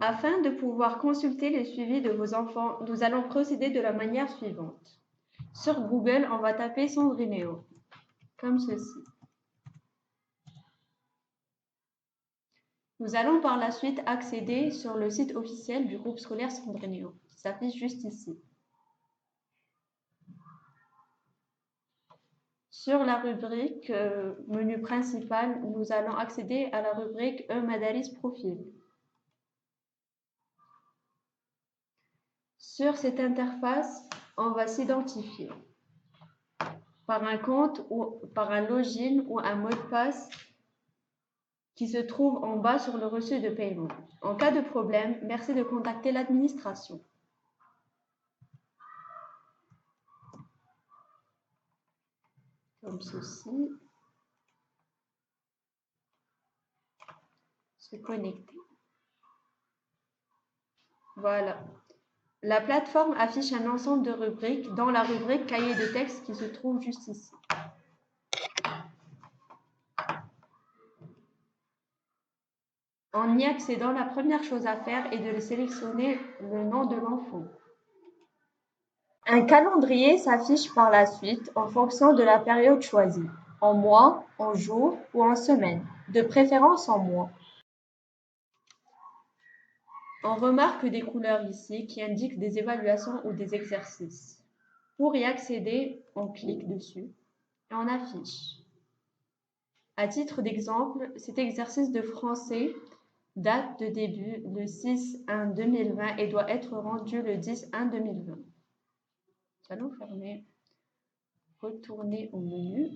Afin de pouvoir consulter le suivi de vos enfants, nous allons procéder de la manière suivante. Sur Google, on va taper Sandrineo, comme ceci. Nous allons par la suite accéder sur le site officiel du groupe scolaire Sandrineo, qui s'affiche juste ici. Sur la rubrique menu principal, nous allons accéder à la rubrique E-Madaris Profil. Sur cette interface, on va s'identifier par un compte ou par un login ou un mot de passe qui se trouve en bas sur le reçu de paiement. En cas de problème, merci de contacter l'administration. Comme ceci. Se connecter. Voilà. La plateforme affiche un ensemble de rubriques dans la rubrique cahier de texte qui se trouve juste ici. En y accédant, la première chose à faire est de sélectionner le nom de l'enfant. Un calendrier s'affiche par la suite en fonction de la période choisie, en mois, en jours ou en semaines, de préférence en mois. On remarque des couleurs ici qui indiquent des évaluations ou des exercices. Pour y accéder, on clique dessus et on affiche. À titre d'exemple, cet exercice de français date de début le 6/1/2020 et doit être rendu le 10/1/2020. Nous allons fermer, retourner au menu.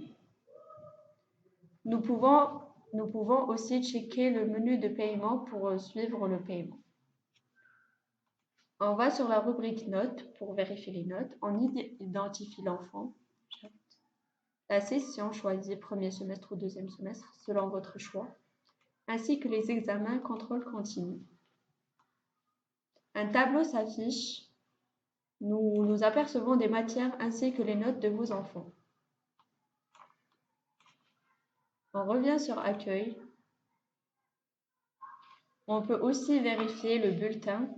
Nous pouvons aussi checker le menu de paiement pour suivre le paiement. On va sur la rubrique notes pour vérifier les notes. On identifie l'enfant. La session choisie premier semestre ou deuxième semestre selon votre choix, ainsi que les examens contrôle continu. Un tableau s'affiche. Nous apercevons des matières ainsi que les notes de vos enfants. On revient sur Accueil. On peut aussi vérifier le bulletin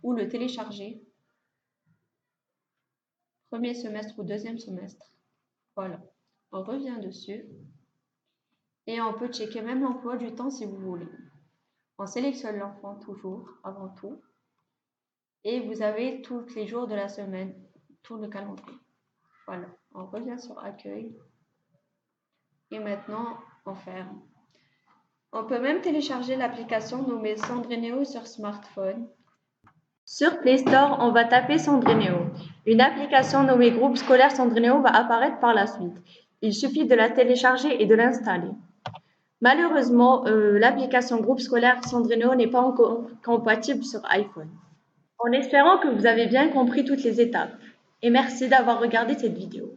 ou le télécharger. Premier semestre ou deuxième semestre. Voilà. On revient dessus. Et on peut checker même l'emploi du temps si vous voulez. On sélectionne l'enfant toujours, avant tout. Et vous avez tous les jours de la semaine, tout le calendrier. Voilà. On revient sur Accueil. Et maintenant, on ferme. On peut même télécharger l'application nommée Sandrineo sur smartphone. Sur Play Store, on va taper Sandrineo. Une application nommée Groupe scolaire Sandrineo va apparaître par la suite. Il suffit de la télécharger et de l'installer. Malheureusement, l'application Groupe scolaire Sandrineo n'est pas encore compatible sur iPhone. En espérant que vous avez bien compris toutes les étapes. Et merci d'avoir regardé cette vidéo.